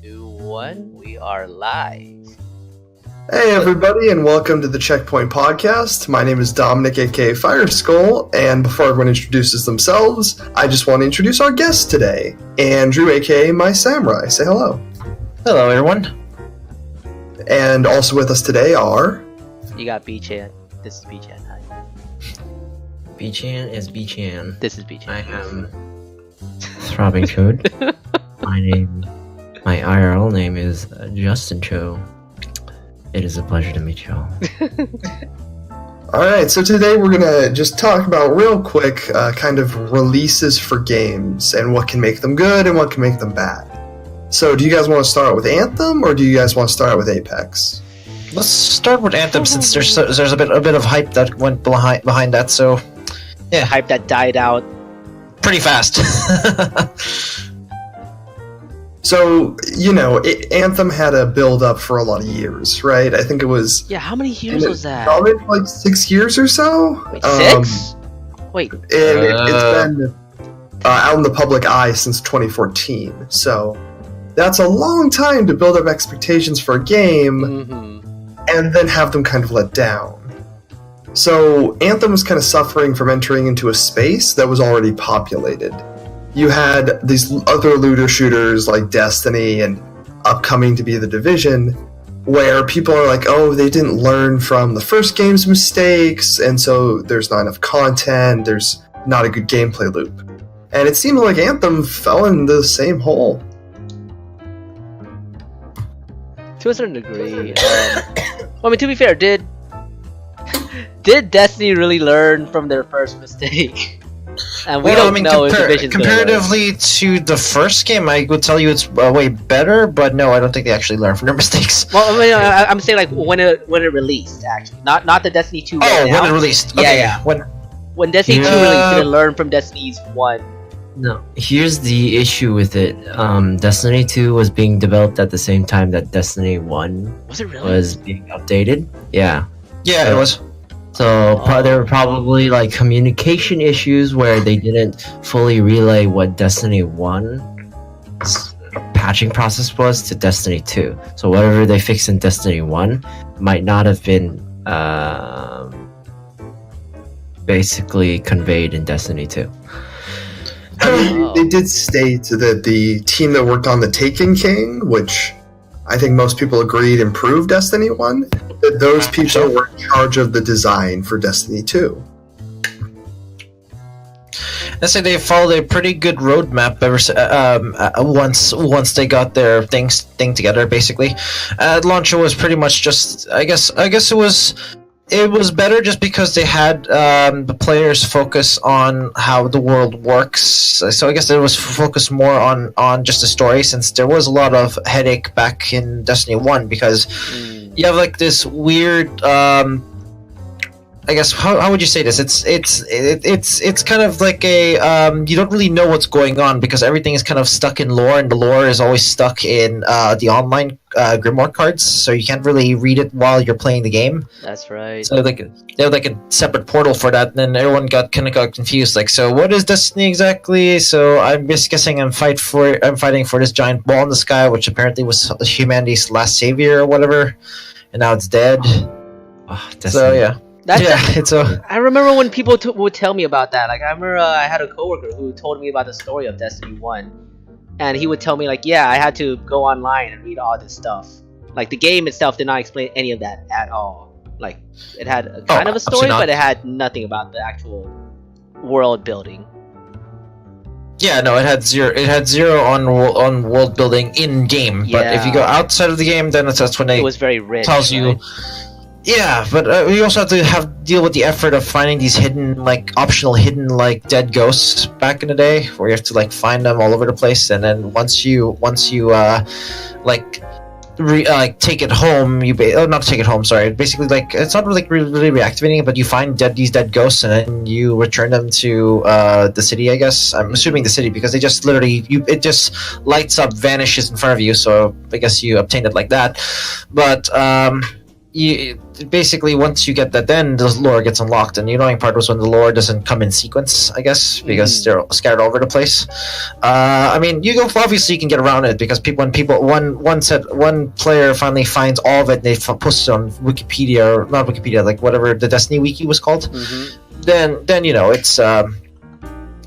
2, 1, we are live. Hey everybody, and welcome to the Checkpoint podcast. My name is Dominic, aka Fireskull, and before everyone introduces themselves, I just want to introduce our guest today, Andrew, aka My Samurai. Say hello. Hello, everyone. And also with us today are... You got B-Chan. This is B-Chan. Hi. B-Chan is B-Chan. This is B-Chan. I am Throbbing Toad. My IRL name is Justin Cho. It is a pleasure to meet you all. Alright, so today we're gonna just talk about real quick kind of releases for games and what can make them good and what can make them bad. So do you guys want to start with Anthem or do you guys want to start with Apex? Let's start with Anthem since there's a bit of hype that went behind that. So yeah, Hype that died out. pretty fast. So, Anthem had a build-up for a lot of years, right? I think it was... Yeah, how many years was that? Probably like 6 years or so? Wait, 6? Wait. And it's been out in the public eye since 2014, so that's a long time to build up expectations for a game and then have them kind of let down. So Anthem was kind of suffering from entering into a space that was already populated. You had these other looter shooters like Destiny and upcoming to be The Division, where people are like, oh, they didn't learn from the first game's mistakes, and so there's not enough content, there's not a good gameplay loop. And it seemed like Anthem fell in the same hole. To a certain degree. To be fair, did Destiny really learn from their first mistake? And we don't know if Division's comparatively to the first game, I would tell you it's way better, but no, I don't think they actually learned from their mistakes. Well, I'm saying like when it released, actually, not the Destiny 2. When it released. Okay. Yeah. When Destiny 2 released, didn't learn from Destiny's 1. No, here's the issue with it. Destiny 2 was being developed at the same time that Destiny 1 Was it really? was being updated. Yeah. Yeah, it was. So there were probably like communication issues where they didn't fully relay what Destiny 1's patching process was to Destiny 2. So whatever they fixed in Destiny 1 might not have been basically conveyed in Destiny 2. They did state that the team that worked on The Taken King, which I think most people agreed improved Destiny 1, that those people were in charge of the design for Destiny 2. I'd say they followed a pretty good roadmap once they got their thing together. Basically, launch was pretty much just. I guess it was better just because they had the players focus on how the world works. So I guess it was focused more on just the story, since there was a lot of headache back in Destiny 1 because you have like this weird. I guess how would you say this? It's kind of like a you don't really know what's going on because everything is kind of stuck in lore, and the lore is always stuck in the online Grimoire cards, so you can't really read it while you're playing the game. That's right. So they have like a separate portal for that, and then everyone got confused. Like, so what is Destiny exactly? So I'm just guessing I'm fighting for this giant ball in the sky, which apparently was humanity's last savior or whatever, and now it's dead. So yeah. I remember when people would tell me about that. Like, I remember I had a coworker who told me about the story of Destiny 1, and he would tell me like, yeah, I had to go online and read all this stuff. Like, the game itself did not explain any of that at all. Like, it had a kind of a story, but it had nothing about the actual world building. Yeah, no, it had zero. It had zero on world building in game. But if you go outside of the game, then that's when it was very rich. Tells you. Right? Yeah, but we also have to deal with the effort of finding these optional hidden dead ghosts back in the day, where you have to find them all over the place, and then once you take it home, not take it home. Sorry, basically it's not really reactivating it, but you find these dead ghosts, and then you return them to the city. I guess I'm assuming the city because they just it just lights up, vanishes in front of you. So I guess you obtained it like that, but. basically once you get that, then the lore gets unlocked. And the annoying part was when the lore doesn't come in sequence, I guess, because they're scattered all over the place. I mean, obviously you can get around it because one player finally finds all of it, and they post it on Wikipedia, or not Wikipedia, like whatever the Destiny wiki was called. Then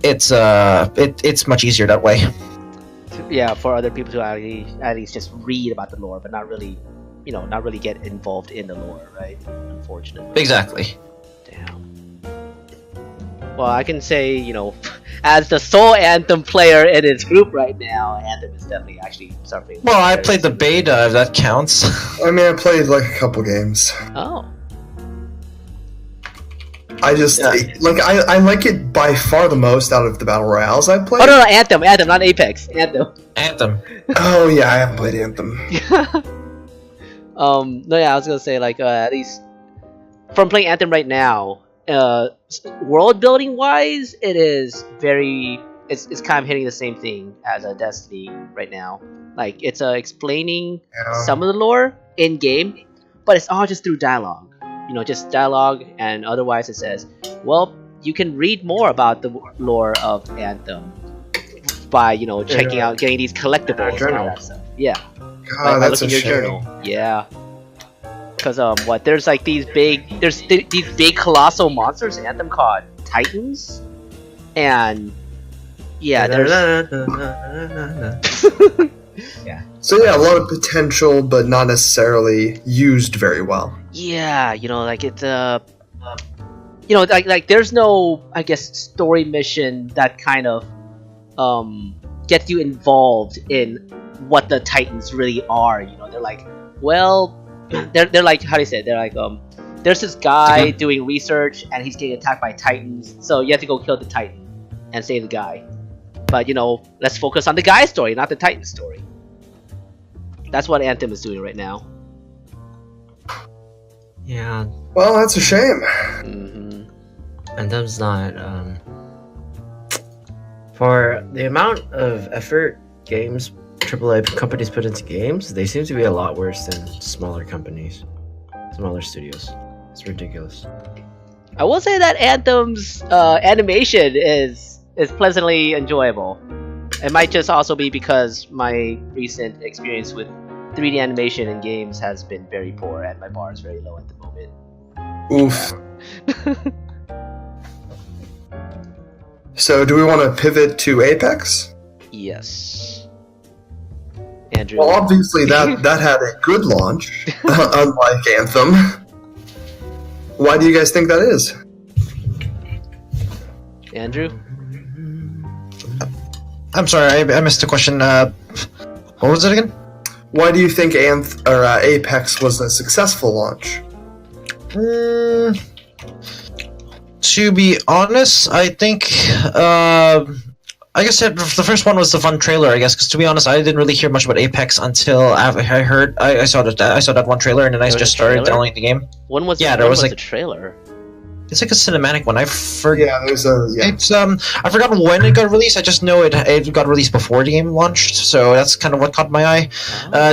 it's much easier that way. Yeah, for other people to at least just read about the lore, but not really, not really get involved in the lore, right? Unfortunately. Exactly. Damn. Well, I can say, as the sole Anthem player in its group right now, Anthem is definitely actually something. Well, I played the beta, if that counts. I mean, I played like a couple games. Oh. I just I like it by far the most out of the battle royales I've played. Oh no, Anthem, not Apex, Anthem. Oh yeah, I haven't played Anthem. No, yeah, I was gonna say at least from playing Anthem right now, world building wise, it is it's kind of hitting the same thing as a Destiny right now. Like it's explaining some of the lore in game, but it's all just through dialogue. Just dialogue, and otherwise it says, well, you can read more about the lore of Anthem by, checking out, getting these collectibles and all that stuff. Yeah. God, that's a shame. Journal. Yeah. Because, there's like these big colossal monsters in Anthem called Titans, and yeah, there's... yeah. So yeah, a lot of potential, but not necessarily used very well. Yeah, it's like there's no, I guess, story mission that kind of gets you involved in what the Titans really are. They're like, well, they're like, how do you say it? They're like, there's this guy doing research and he's getting attacked by Titans, so you have to go kill the Titan and save the guy. But let's focus on the guy's story, not the Titan story. That's what Anthem is doing right now. Yeah. Well, that's a shame. Anthem's not. For the amount of effort games AAA companies put into games, they seem to be a lot worse than smaller companies, smaller studios. It's ridiculous. I will say that Anthem's animation is pleasantly enjoyable. It might just also be because my recent experience with 3D animation in games has been very poor, and my bar is very low at the moment. Oof. So, do we want to pivot to Apex? Yes. Andrew? Well, obviously that had a good launch, unlike Anthem. Why do you guys think that is? Andrew? I'm sorry, I missed the question. What was it again? Why do you think Apex was a successful launch? To be honest, I think I guess the first one was the fun trailer. I guess because to be honest, I didn't really hear much about Apex until I saw that one trailer, and then I just started downloading the game. When was there was a trailer? It's like a cinematic one. I forget. Yeah, there's a. Yeah. It's I forgot when it got released. I just know it got released before the game launched, so that's kind of what caught my eye.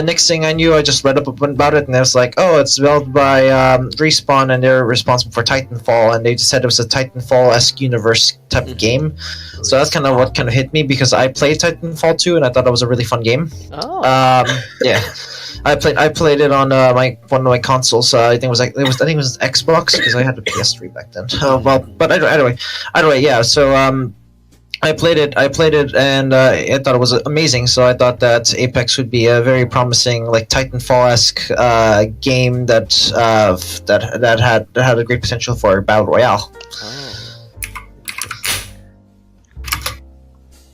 Next thing I knew, I just read up about it, and I was like, oh, it's developed by Respawn, and they're responsible for Titanfall, and they just said it was a Titanfall-esque universe type of game. So that's kind of what kind of hit me because I played Titanfall 2, and I thought it was a really fun game. Oh. Yeah. I played it on one of my consoles. I think it was Xbox because I had a PS3 back then. But anyway, yeah. So I played it, and I thought it was amazing. So I thought that Apex would be a very promising, like Titanfall-esque game that had a great potential for battle royale. Oh.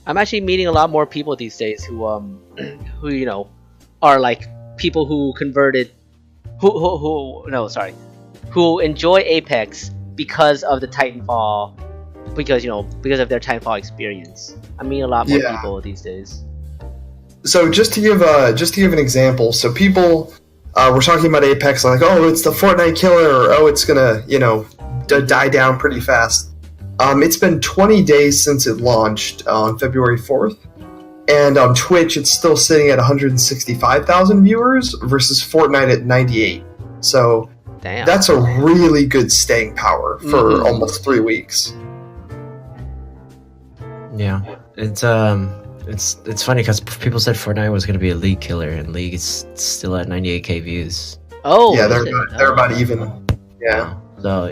I'm actually meeting a lot more people these days who are like people who converted, who enjoy Apex because of the Titanfall, because of their Titanfall experience. I mean, a lot more people these days. So just to give an example, so people were talking about Apex like, oh, it's the Fortnite killer, or oh, it's gonna die down pretty fast. It's been 20 days since it launched on February 4th. And on Twitch, it's still sitting at 165,000 viewers versus Fortnite at 98. So Damn. that's a really good staying power for almost 3 weeks. Yeah, it's funny because people said Fortnite was gonna be a League killer, and League is still at 98k views. Oh, yeah, they're about even. Yeah. So,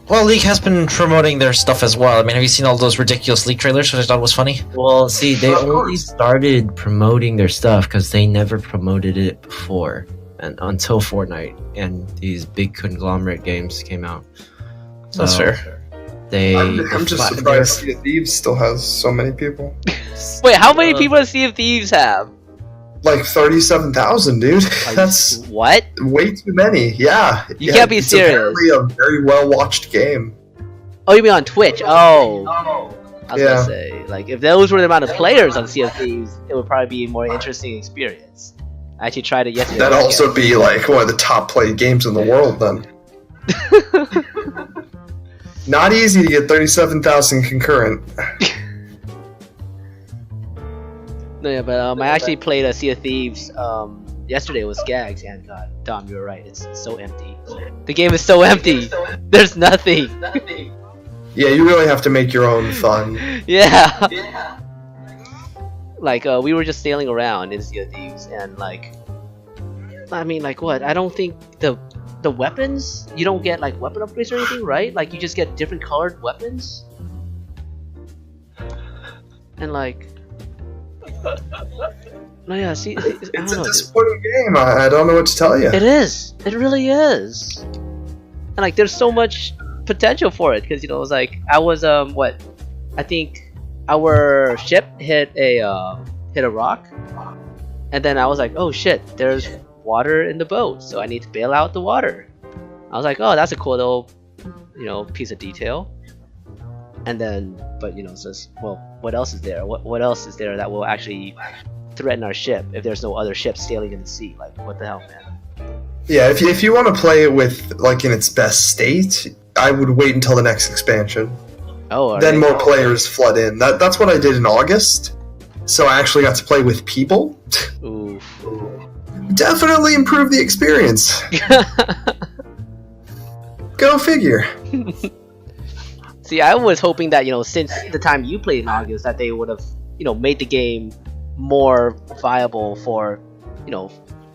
Well, League has been promoting their stuff as well. I mean, have you seen all those ridiculous League trailers, which I thought was funny? well, see, they only started promoting their stuff because they never promoted it before, and until Fortnite and these big conglomerate games came out. So That's fair. I'm just surprised Sea of Thieves still has so many people. Wait, how many people does Sea of Thieves have? Like 37,000, dude. That's what? way too many. Yeah. You can't be serious. It's apparently a very well-watched game. Oh, you mean on Twitch? Oh. I was gonna say, like, if those were the amount of players on Sea of Thieves, it would probably be a more interesting experience. I actually tried it yesterday. That'd also be like one of the top played games in the world then. Not easy to get 37,000 concurrent. No, yeah, but I actually played a Sea of Thieves yesterday with Skags, and God, Dom, you're right, it's so empty. The game is so empty. There's nothing. Yeah, you really have to make your own fun. Yeah. Like, we were just sailing around in Sea of Thieves, and like, I mean, like, what? I don't think the weapons, you don't get like weapon upgrades or anything, right? Like, you just get different colored weapons, and like, no, yeah. See, it's a disappointing game. I don't know what to tell you. It is. It really is. And like, there's so much potential for it because, you know, it was like, I was what? I think our ship hit a rock, and then I was like, oh shit, there's water in the boat, so I need to bail out the water. I was like, oh, that's a cool little, you know, piece of detail. And then, but you know, it says, well, what else is there? What else is there that will actually threaten our ship if there's no other ships sailing in the sea? Like, what the hell, man? Yeah, if you want to play it with like in its best state, I would wait until the next expansion. Oh, then more players flood in. That's what I did in August. So I actually got to play with people. Oof. Definitely improve the experience. Go figure. See, I was hoping that, you know, since the time you played in August, that they would have, you know, made the game more viable for, you know,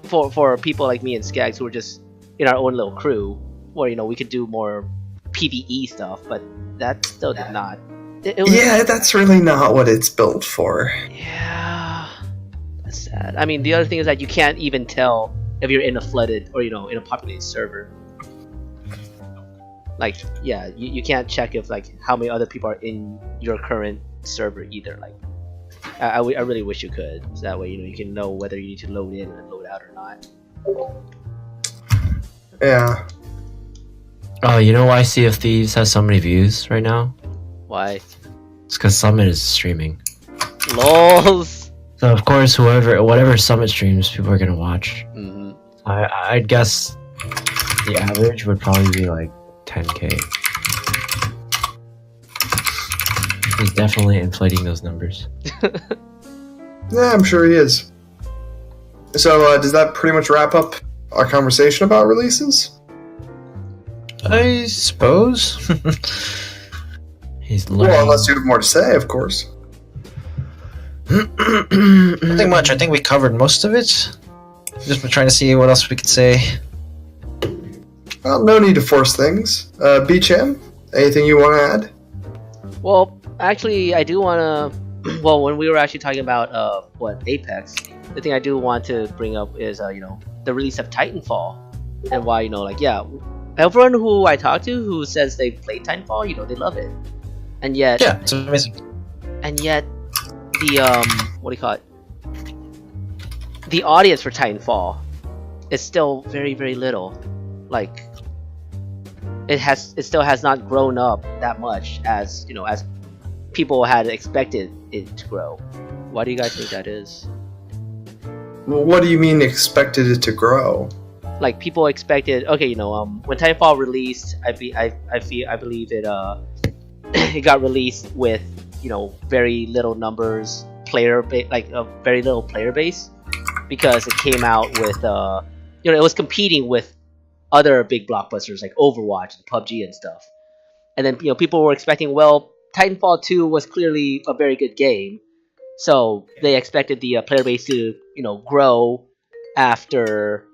for people like me and Skags who were just in our own little crew, where, you know, we could do more PvE stuff, but that still did not. It was, yeah, that's really not what it's built for. Yeah, that's sad. I mean, the other thing is that you can't even tell if you're in a flooded or, you know, in a populated server. Like, yeah, you can't check if, like, how many other people are in your current server either. Like, I really wish you could, so that way, you know, you can know whether you need to load in and load out or not. Yeah. Oh, you know why Sea of Thieves has so many views right now? Why? It's because Summit is streaming. LOLs. So of course, whatever Summit streams, people are gonna watch. Mm-hmm. I'd guess the average would probably be like 10k. He's definitely inflating those numbers. Yeah, I'm sure he is. So, does that pretty much wrap up our conversation about releases? I suppose. He's learning. Well, unless you have more to say, of course. Nothing much. I think we covered most of it. Just been trying to see what else we could say. Well, no need to force things. B-Chan, anything you want to add? Well, actually, I do want to... Well, when we were actually talking about, Apex, the thing I do want to bring up is, you know, the release of Titanfall. And why, you know, like, yeah, everyone who I talk to who says they played Titanfall, you know, they love it. And yet... Yeah, it's amazing. And yet, the, what do you call it? The audience for Titanfall is still very, very little. Like, it still has not grown up that much as, you know, as people had expected it to grow. Why do you guys think that is? Well, what do you mean expected it to grow? Like, people expected, okay, you know, when Titanfall released, I believe it it got released with, you know, very little numbers, like a very little player base, because it came out with you know, it was competing with other big blockbusters like Overwatch and PUBG and stuff. And then people were expecting, well, Titanfall 2 was clearly a very good game, so they expected the player base to grow after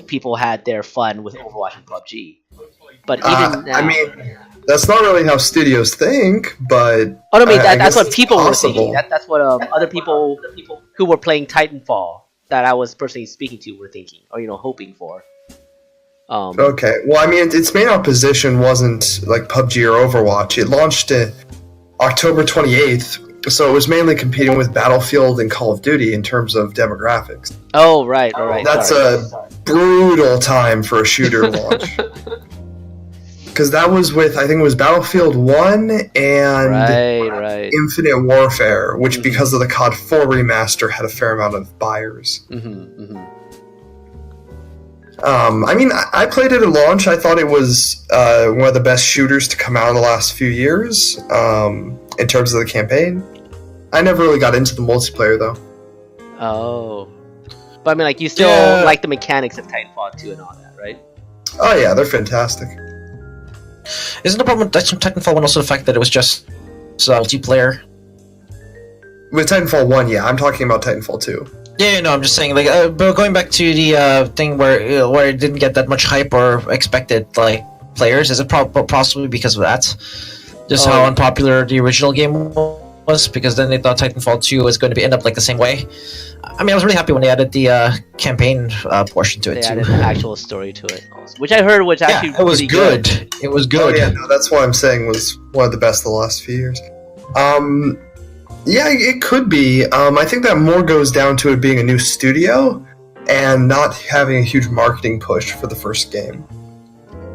people had their fun with Overwatch and PUBG. But even now, I mean, that's not really how studios think, but that's what people were thinking. That's what other people who were playing Titanfall that I was personally speaking to were thinking, or hoping for. Okay, well, I mean, its main opposition wasn't like PUBG or Overwatch. It launched October 28th, so it was mainly competing with Battlefield and Call of Duty in terms of demographics. Oh, right. That's a brutal time for a shooter launch. Because that was with, I think it was Battlefield 1 and Infinite Warfare, which because of the COD 4 remaster had a fair amount of buyers. I mean, I played it at launch. I thought it was one of the best shooters to come out in the last few years in terms of the campaign. I never really got into the multiplayer, though. Oh. But I mean, like, you still like the mechanics of Titanfall 2 and all that, right? Oh, yeah, they're fantastic. Isn't the problem with Titanfall 1 also the fact that it was just multiplayer? With Titanfall 1, yeah. I'm talking about Titanfall 2. Yeah, no, I'm just saying, like, but going back to the thing where it didn't get that much hype or expected, like, players, is it possibly because of that? Just how unpopular the original game was, because then they thought Titanfall 2 was going to end up like the same way. I mean, I was really happy when they added the campaign portion to it, too. They added an actual story to it, which I heard was actually it was good. It was good. Oh, yeah, no, that's what I'm saying was one of the best of the last few years. Yeah, it could be. I think that more goes down to it being a new studio and not having a huge marketing push for the first game.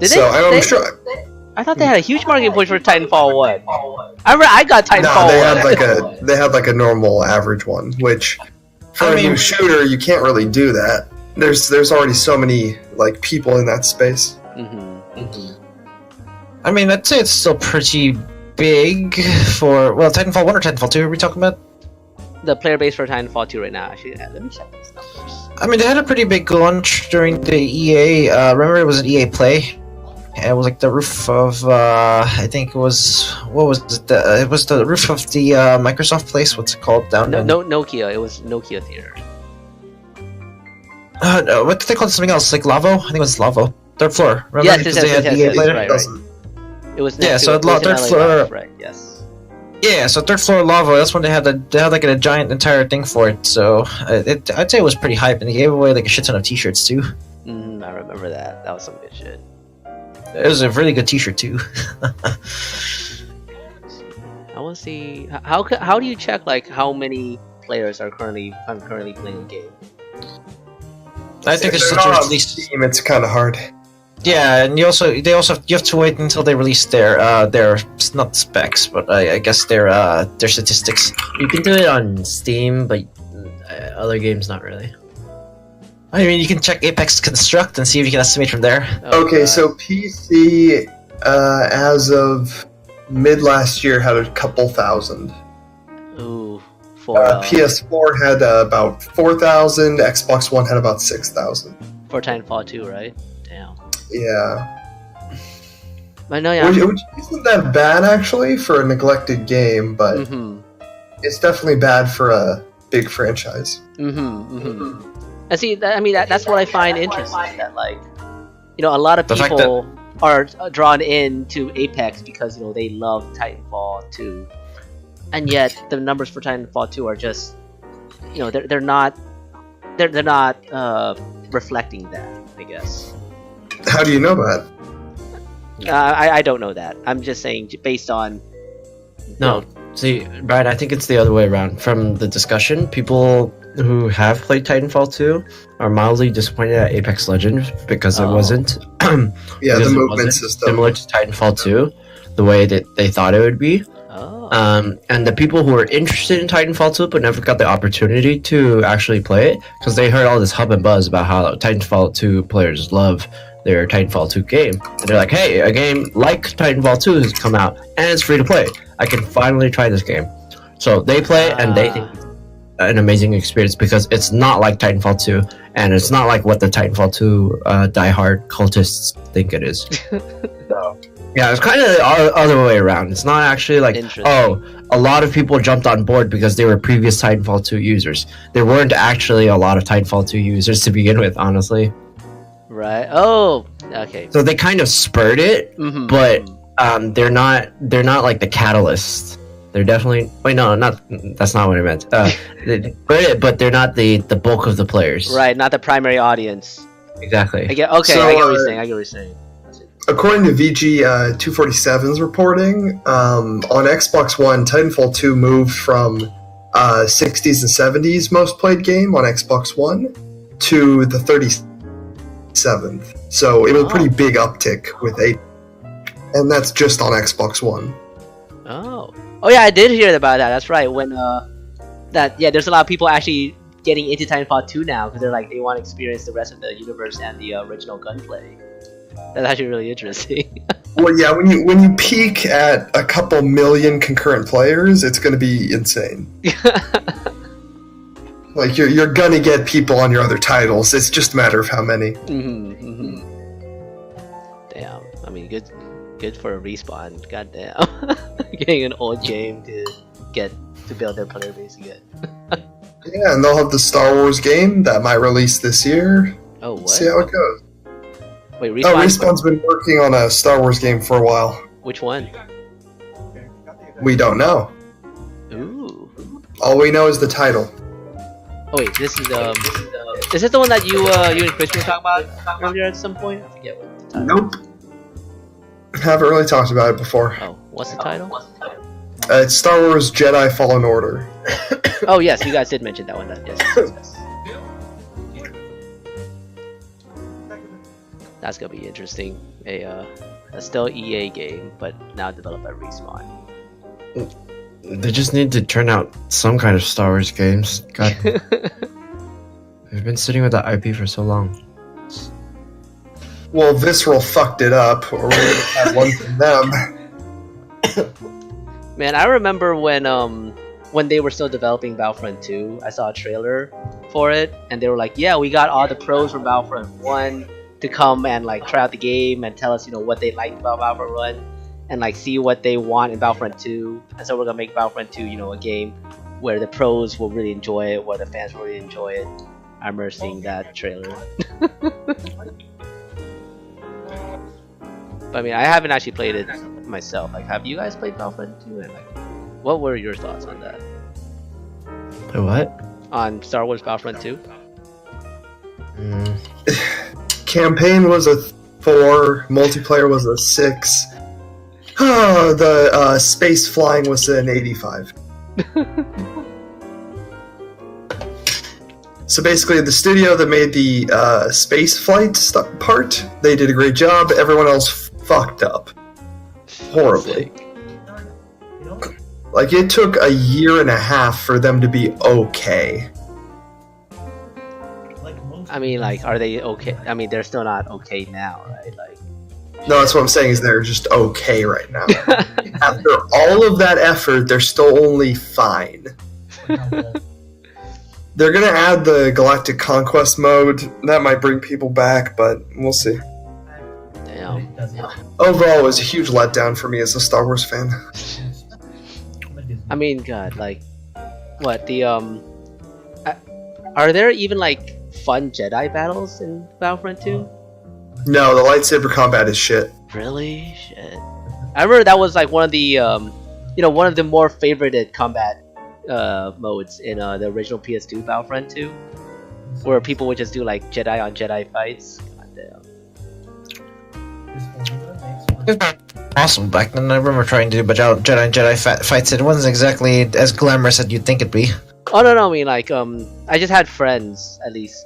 I'm sure. I thought they had a huge marketing push for Titanfall 1. I got Titanfall 1. They had like a normal average one, which for a new shooter you can't really do that. There's already so many like people in that space. I mean, I'd say it's still pretty big for Titanfall 1 or Titanfall 2 are we talking about? The player base for Titanfall 2 right now. Actually, let me check these numbers. I mean, they had a pretty big launch during the EA. Remember, it was an EA Play. It was like the roof of I think it was it was the roof of the Microsoft place. What's it called down there? No, Nokia. It was Nokia Theater. No, what did they call it? Something else like Lavo? I think it was Lavo. Third floor. Remember? Yes, right. It was third floor. Right. Yes. Yeah, so third floor Lava. That's when they had like a giant entire thing for it. So I'd say it was pretty hype, and they gave away like a shit ton of T-shirts too. I remember that. That was some good shit. It was a really good T-shirt too. I want to see how do you check like how many players are currently playing the game? I think it's such a release. Steam, it's kind of hard. Yeah, and you have to wait until they release their not specs, but I guess their statistics. You can do it on Steam, but other games not really. I mean, you can check Apex Construct and see if you can estimate from there. Okay, so PC as of mid last year had a couple thousand. Ooh, PS4 had about 4,000. Xbox One had about 6,000. For Titanfall 2, right? Damn. Yeah. I know, yeah. Which isn't that bad actually for a neglected game, but it's definitely bad for a big franchise. And see, that's what I find interesting. That like, a lot of people are drawn into Apex because they love Titanfall 2, and yet the numbers for Titanfall 2 are just, they're not reflecting that, I guess. How do you know that? I don't know that. I'm just saying based on. No, see, Brian, I think it's the other way around. From the discussion, people who have played Titanfall 2 are mildly disappointed at Apex Legends because it wasn't. The movement system similar to Titanfall 2, the way that they thought it would be. And the people who were interested in Titanfall 2 but never got the opportunity to actually play it because they heard all this hub and buzz about how Titanfall 2 players love their Titanfall 2 game. And they're like, hey, a game like Titanfall 2 has come out and it's free to play. I can finally try this game. So they play and they think it's an amazing experience because it's not like Titanfall 2 and it's not like what the Titanfall 2 diehard cultists think it is. So, yeah, it's kind of the other way around. It's not actually like, oh, a lot of people jumped on board because they were previous Titanfall 2 users. There weren't actually a lot of Titanfall 2 users to begin with, honestly. Right. Oh, okay. So they kind of spurred it, but they're not like the catalyst. They're definitely that's not what I meant. They spurred it, but they're not the bulk of the players. Right, not the primary audience. Exactly. I get what you're saying. According to VG 247's reporting, on Xbox One, Titanfall 2 moved from 60s and 70s most played game on Xbox One to the 37th. So it was a pretty big uptick with 8. And that's just on Xbox One. Oh yeah, I did hear about that. That's right. When there's a lot of people actually getting into Titanfall 2 now because they want to experience the rest of the universe and the original gunplay. That's actually really interesting. Well, yeah, when you peak at a couple million concurrent players, it's going to be insane. Like you're gonna get people on your other titles. It's just a matter of how many. Damn. I mean, good for a Respawn. Goddamn. Getting an old game to build their player base again. Yeah, and they'll have the Star Wars game that might release this year. Oh, what? See how it goes. Wait, Respawn's been working on a Star Wars game for a while. Which one? We don't know. Ooh. All we know is the title. Oh wait, this is the one that you and Chris were talking about earlier at some point? I forget what the title. Nope. Haven't really talked about it before. Oh, what's the title? It's Star Wars Jedi Fallen Order. Oh yes, you guys did mention that one. Yes. That's gonna be interesting. A still EA game, but now developed by Respawn. They just need to turn out some kind of Star Wars games. God, they've been sitting with that IP for so long. Well, Visceral fucked it up, or we're gonna have one from them. Man, I remember when they were still developing Battlefront 2, I saw a trailer for it, and they were like, "Yeah, we got all the pros from Battlefront 1 to come and try out the game and tell us, what they liked about Battlefront 1, and see what they want in Battlefront 2. And so we're gonna make Battlefront 2, a game where the pros will really enjoy it, where the fans will really enjoy it." I remember seeing that trailer. But I mean, I haven't actually played it myself. Have you guys played Battlefront 2? And what were your thoughts on that? Play what? On Star Wars Battlefront 2? Campaign was a 4, multiplayer was a 6. Oh, the space flying was an 85. So basically, the studio that made the space flight part, they did a great job. Everyone else fucked up horribly. It took a year and a half for them to be okay. I mean, are they okay? I mean, they're still not okay now, right? No, that's what I'm saying, is they're just okay right now. After all of that effort, they're still only fine. They're gonna add the Galactic Conquest mode. That might bring people back, but we'll see. Damn. Overall, it was a huge letdown for me as a Star Wars fan. I mean, God, what the are there even fun Jedi battles in Battlefront 2? No, the lightsaber combat is shit. Really? Shit. I remember that was one of the one of the more favorited combat modes in the original PS2 Battlefront 2, where people would just do Jedi on Jedi fights. God damn. Awesome. Back then, I remember trying to do Jedi and Jedi fights. It wasn't exactly as glamorous as you'd think it'd be. Oh no! I mean, I just had friends at least,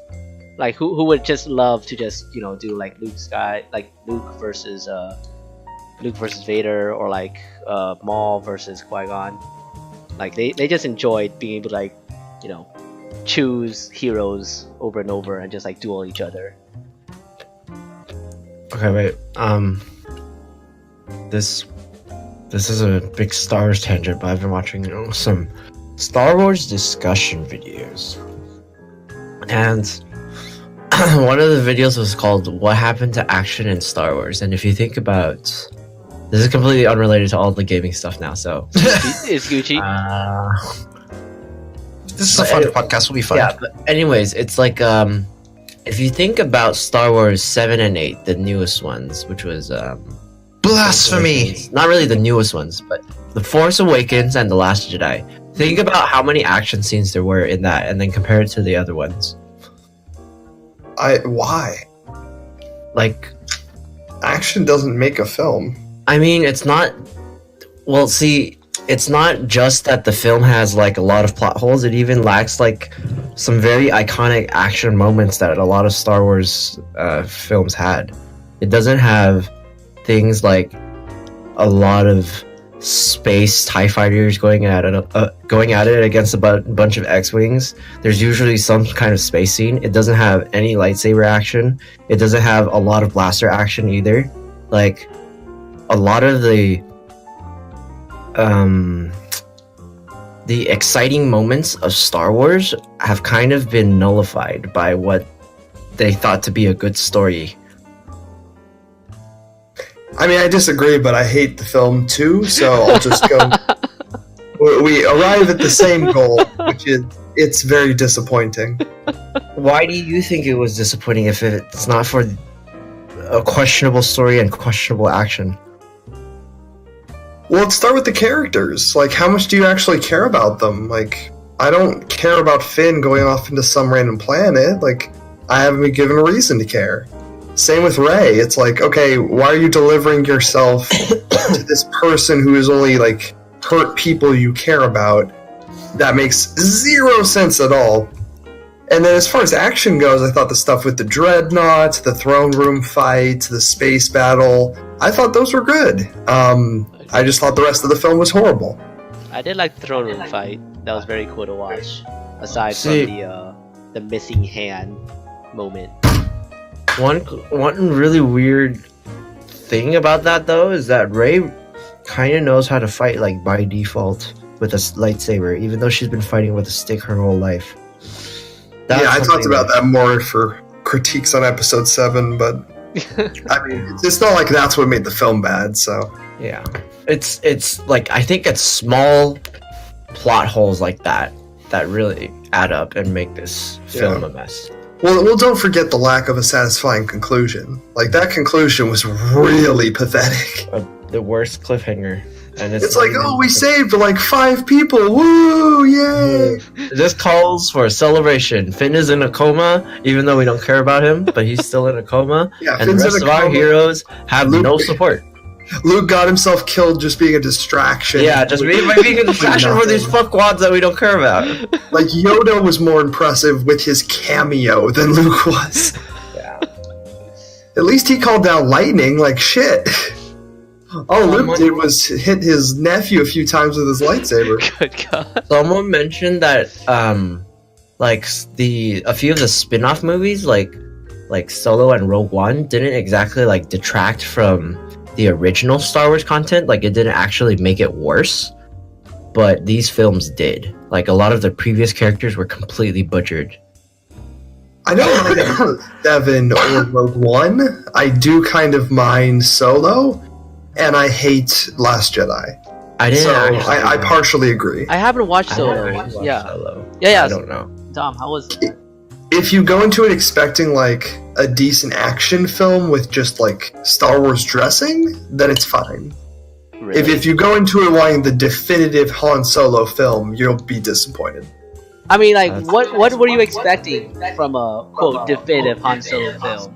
who would just love to just do Luke versus Vader, or Maul versus Qui-Gon. They just enjoyed being able to choose heroes over and over and just duel each other. Okay, wait. This is a big Star Wars tangent, but I've been watching some Star Wars discussion videos, and one of the videos was called "What Happened to Action in Star Wars," and if you think about, this is completely unrelated to all the gaming stuff now. So, Is Gucci? This is a fun podcast. Will be fun. Yeah, but anyways, it's like if you think about Star Wars 7 and 8, the newest ones, which was Blasphemy. not really the newest ones, but The Force Awakens and The Last Jedi. Think about how many action scenes there were in that, and then compare it to the other ones. Why? Like, Action doesn't make a film. I mean, it's not. Well, see, it's not just that the film has like a lot of plot holes. It even lacks like some very iconic action moments that a lot of Star Wars films had. It doesn't have things like a lot of space TIE fighters going at it against a bunch of X-wings. There's usually some kind of space scene. It doesn't have any lightsaber action. It doesn't have a lot of blaster action either. Like, a lot of the exciting moments of Star Wars have kind of been nullified by what they thought to be a good story. I mean, I disagree, but I hate the film too, so I'll just go. We arrive at the same goal, which is it's very disappointing. Why do you think it was disappointing if it's not for a questionable story and questionable action? Well, let's start with the characters. Like, how much do you actually care about them? Like, I don't care about Finn going off into some random planet. Like, I haven't been given a reason to care. Same with Rey. It's like, okay, why are you delivering yourself to this person who has only, like, hurt people you care about? That makes zero sense at all. And then as far as action goes, I thought the stuff with the dreadnought, the throne room fight, the space battle, I thought those were good. I just thought the rest of the film was horrible. I did like the throne room fight. That was very cool to watch. Aside from the missing hand moment. One really weird thing about that though is that Rey kind of knows how to fight like by default with a lightsaber, even though she's been fighting with a stick her whole life. I talked about that more for critiques on episode 7, but I mean, it's not like that's what made the film bad. So yeah, it's like, I think it's small plot holes like that really add up and make this film a mess. Well, don't forget the lack of a satisfying conclusion. Like, that conclusion was really pathetic. The worst cliffhanger. And it's like, oh, we saved like 5 people. Woo! Yay! This calls for a celebration. Finn is in a coma, even though we don't care about him, but he's still in a coma. Yeah, and Finn's the rest of our heroes have no support. Luke got himself killed just being a distraction. Yeah, just being a distraction for these fuckwads that we don't care about. Like, Yoda was more impressive with his cameo than Luke was. Yeah. At least he called down lightning, like shit. All Luke did was hit his nephew a few times with his lightsaber. Good God. Someone mentioned that, like, a few of the spin-off movies, like Solo and Rogue One, didn't exactly, like, detract from the original Star Wars content. Like, it didn't actually make it worse, but these films did. Like, a lot of the previous characters were completely butchered. I don't like 7 or Rogue One. I do kind of mind Solo, and I hate Last Jedi. I partially agree. I haven't watched Solo. Yeah. I don't know. Tom, how was it? If you go into it expecting like a decent action film with just like Star Wars dressing, then it's fine. Really? If you go into it wanting the definitive Han Solo film, you'll be disappointed. I mean, like, what were you expecting from a quote definitive Han Solo film?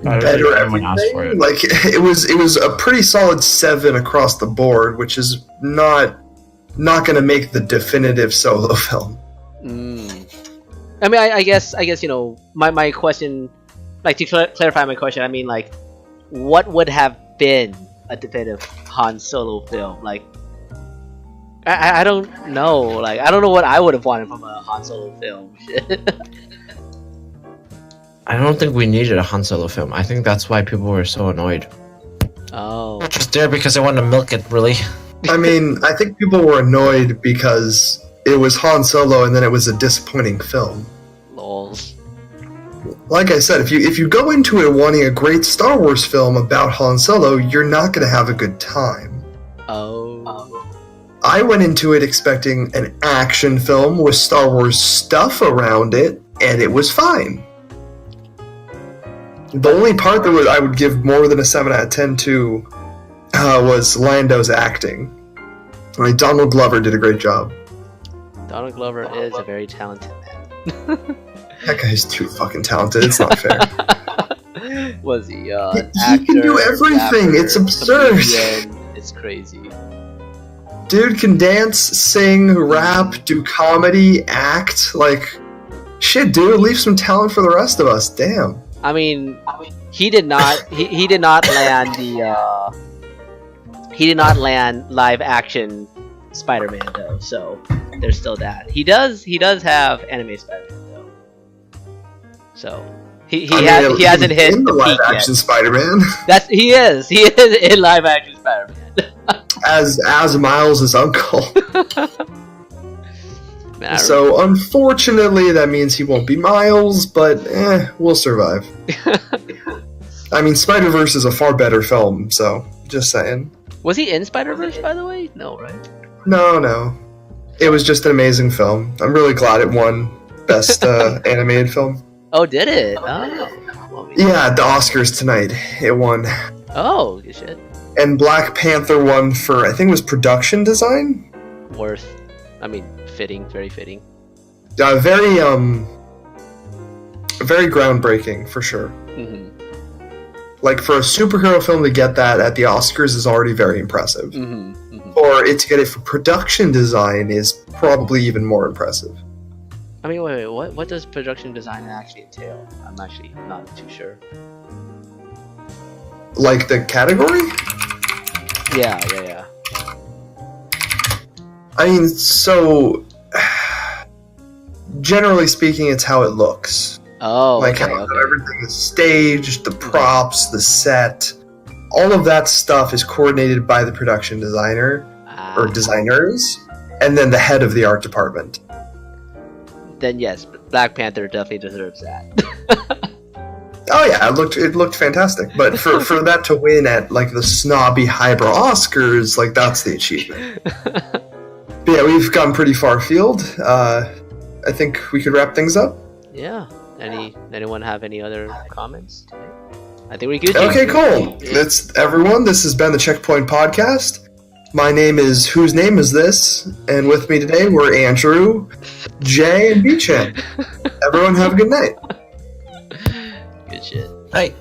Better everything. Like, it was a pretty solid 7 across the board, which is not going to make the definitive Solo film. I mean, I guess you know, my question, like, to clarify my question, I mean, like, what would have been a definitive Han Solo film? Like, I don't know. Like, I don't know what I would have wanted from a Han Solo film. I don't think we needed a Han Solo film. I think that's why people were so annoyed. Oh. Just there because they wanted to milk it, really. I mean, I think people were annoyed because it was Han Solo and then it was a disappointing film. Lols. Like I said, if you go into it wanting a great Star Wars film about Han Solo, you're not going to have a good time. Oh. I went into it expecting an action film with Star Wars stuff around it, and it was fine. The only part that I would give more than a 7 out of 10 to was Lando's acting. I mean, Donald Glover did a great job. Donald Glover is a very talented man. That guy's too fucking talented. It's not fair. Was he? He Actor, can do everything. It's absurd. Comedian. It's crazy. Dude can dance, sing, rap, do comedy, act. Like, shit, dude. Leave some talent for the rest of us. Damn. I mean, he did not. He did not land the. He did not land live action Spider-Man though. So there's still that. He does have anime Spider-Man though. So he hasn't hit in the live peak action yet. Spider-Man. He is in live action Spider-Man. as Miles' uncle. Man, So unfortunately, that means he won't be Miles, but we'll survive. I mean, Spider-Verse is a far better film, so just saying. was he in Spider-Verse by the way? No, right? No. It was just an amazing film. I'm really glad it won Best Animated Film. Oh, did it? Oh, Yeah, the Oscars tonight. It won. Oh, good shit. And Black Panther won for, I think it was production design? Fitting, very fitting. Very groundbreaking, for sure. Mm-hmm. Like, for a superhero film to get that at the Oscars is already very impressive. Mm-hmm. Mm-hmm. Or it to get it for production design is probably even more impressive. I mean, wait, what does production design actually entail? I'm actually not too sure. Like the category? Yeah. I mean, so... generally speaking, it's how it looks. Oh, Like okay, how okay. everything is staged, the props, the set. All of that stuff is coordinated by the production designer, or designers, and then the head of the art department. Then yes, Black Panther definitely deserves that. Oh yeah, it looked fantastic. But for that to win at like the snobby highbrow Oscars, like that's the achievement. But yeah, we've gone pretty far afield. I think we could wrap things up. Yeah. Anyone have any other comments today? I think we're good. Okay, cool. That's everyone. This has been the Checkpoint Podcast. My name is Whose Name Is This? And with me today were Andrew, Jay, and B-Chan. Everyone have a good night. Good shit. Hey.